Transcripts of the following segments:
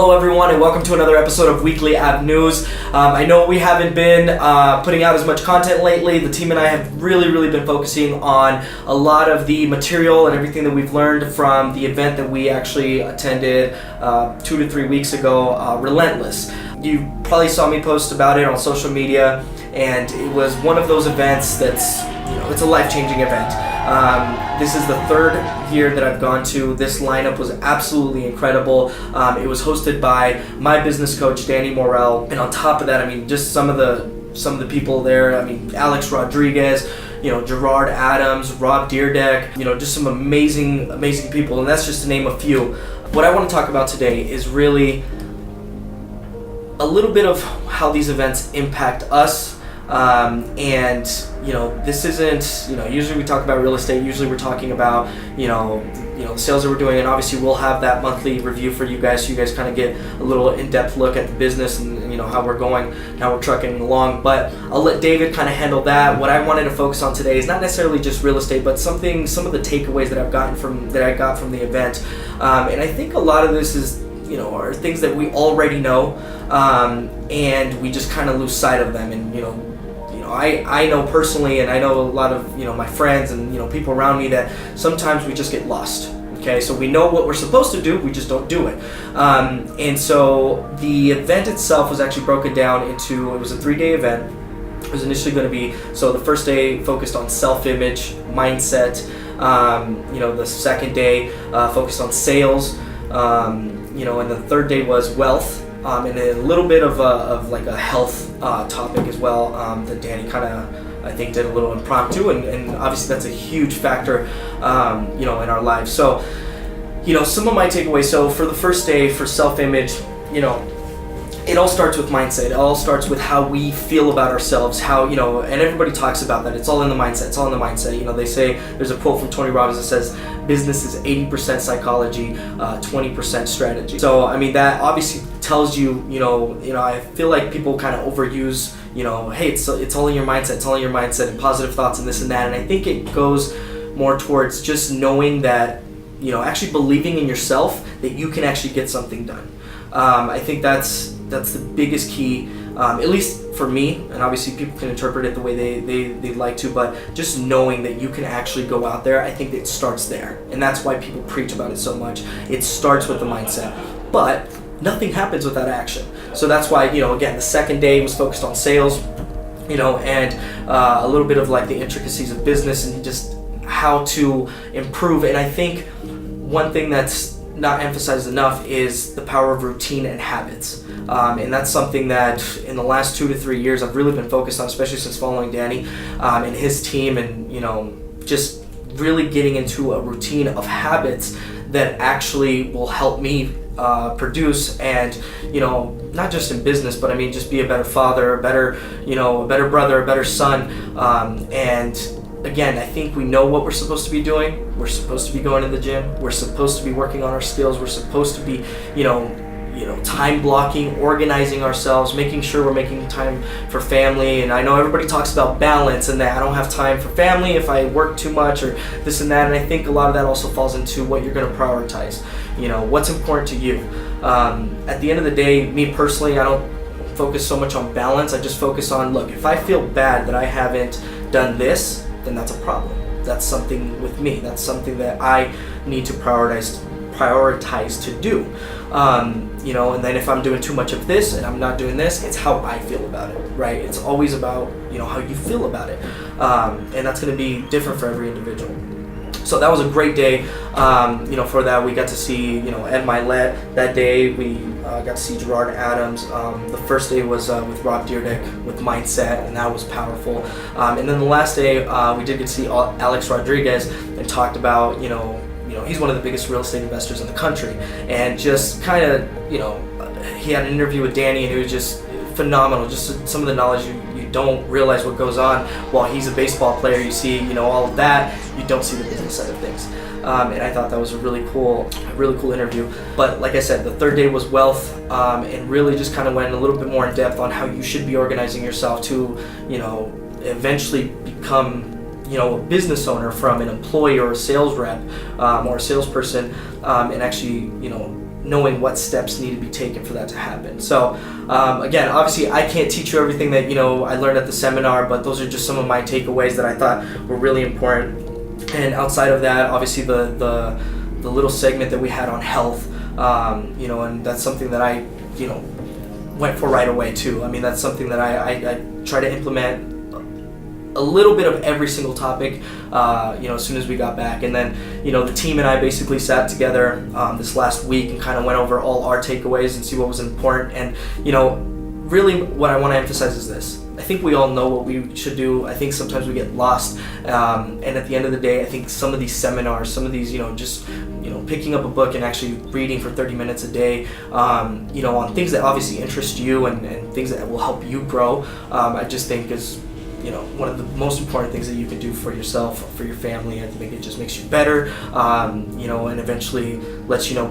Hello everyone and welcome to another episode of Weekly AveNews. I know we haven't been putting out as much content lately. The team and I have really been focusing on a lot of the material and everything that we've learned from the event that we actually attended 2 to 3 weeks ago, Relentless. You probably saw me post about it on social media, and it was one of those events that's, it's a life-changing event. This is the third year that I've gone to. This lineup was absolutely incredible. It was hosted by my business coach, Danny Morrell, and on top of that, just some of the people there. Alex Rodriguez, Gerard Adams, Rob Deerdeck, just some amazing people, and that's just to name a few. What I want to talk about today is really a little bit of how these events impact us. This isn't, usually we talk about real estate, usually we're talking about, the sales that we're doing, and obviously we'll have that monthly review for you guys so you guys kind of get a little in-depth look at the business and how we're going, how we're trucking along. But I'll let David kind of handle that. What I wanted to focus on today is not necessarily just real estate, but some of the takeaways that I got from the event. And I think a lot of this is, are things that we already know, and we just kind of lose sight of them. And I know personally, and I know a lot of my friends and people around me, that sometimes we just get lost. Okay, so we know what we're supposed to do, we just don't do it. And so the event itself was actually broken down into, it was a 3-day event. It was initially going to be, so the first day focused on self-image, mindset. The second day focused on sales. And the third day was wealth. And a little bit of a health topic as well, that Danny kind of, I think, did a little impromptu, and obviously that's a huge factor, in our lives. So, some of my takeaways. So for the first day, for self-image, it all starts with mindset. It all starts with how we feel about ourselves, how, and everybody talks about that. It's all in the mindset. It's all in the mindset. They say, there's a quote from Tony Robbins that says, business is 80% psychology, 20% strategy. So, that obviously tells you, I feel like people kind of overuse, hey, it's all in your mindset. It's all in your mindset, and positive thoughts and this and that. And I think it goes more towards just knowing that, actually believing in yourself that you can actually get something done. I think that's the biggest key, at least for me, and obviously people can interpret it the way they'd like to, but just knowing that you can actually go out there, I think it starts there. And that's why people preach about it so much. It starts with the mindset. But nothing happens without action. So that's why, again, the second day was focused on sales, and a little bit of like the intricacies of business and just how to improve. And I think one thing that's not emphasized enough is the power of routine and habits. And that's something that in the last 2 to 3 years I've really been focused on, especially since following Danny and his team, and just really getting into a routine of habits that actually will help me produce, and not just in business, but just be a better father, a better brother, a better son. And again, I think we know what we're supposed to be doing. We're supposed to be going to the gym. We're supposed to be working on our skills. We're supposed to be, time blocking, organizing ourselves, making sure we're making time for family. And I know everybody talks about balance and that I don't have time for family if I work too much or this and that. And I think a lot of that also falls into what you're going to prioritize. What's important to you. At the end of the day, me personally, I don't focus so much on balance. I just focus on, look, if I feel bad that I haven't done this, then that's a problem. That's something with me. That's something that I need to prioritize to do. And then if I'm doing too much of this and I'm not doing this, it's how I feel about it, right? It's always about, how you feel about it. And that's going to be different for every individual. So that was a great day. For that we got to see, Ed Milet that day. We got to see Gerard Adams. The first day was with Rob Deerdeck with mindset, and that was powerful. And then the last day we did get to see Alex Rodriguez, and talked about, he's one of the biggest real estate investors in the country, and just kind of, he had an interview with Danny, and it was just phenomenal. Just some of the knowledge you don't realize what goes on while he's a baseball player. You see, all of that. You don't see the business side of things. And I thought that was a really cool interview. But like I said, the third day was wealth, and really just kind of went a little bit more in depth on how you should be organizing yourself to, eventually become, a business owner from an employee or a sales rep or a salesperson, and actually, knowing what steps need to be taken for that to happen. So again, obviously I can't teach you everything that I learned at the seminar, but those are just some of my takeaways that I thought were really important. And outside of that, obviously the little segment that we had on health, and that's something that I went for right away too. I mean, that's something that I try to implement a little bit of every single topic, as soon as we got back. And then, the team and I basically sat together this last week and kind of went over all our takeaways and see what was important. And, really what I want to emphasize is this. I think we all know what we should do. I think sometimes we get lost. And at the end of the day, I think some of these seminars, some of these, picking up a book and actually reading for 30 minutes a day, on things that obviously interest you and things that will help you grow, I just think is one of the most important things that you can do for yourself, for your family. I think it just makes you better, and eventually lets you know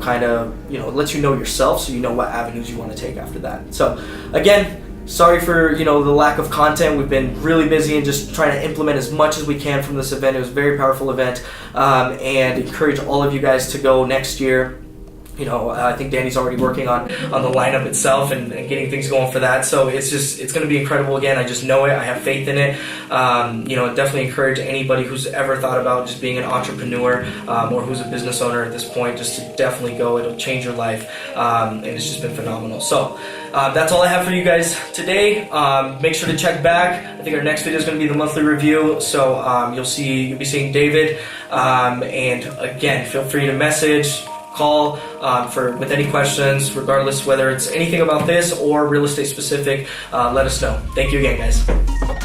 lets you know yourself, so you know what avenues you want to take after that. So again, sorry for the lack of content. We've been really busy and just trying to implement as much as we can from this event. It was a very powerful event, and encourage all of you guys to go next year. I think Danny's already working on the lineup itself and getting things going for that. So it's going to be incredible again. I just know it. I have faith in it. Definitely encourage anybody who's ever thought about just being an entrepreneur, or who's a business owner at this point, just to definitely go. It'll change your life. And it's just been phenomenal. So that's all I have for you guys today. Make sure to check back. I think our next video is going to be the monthly review. So you'll be seeing David. And again, feel free to message, call with any questions, regardless whether it's anything about this or real estate specific. Let us know. Thank you again, guys.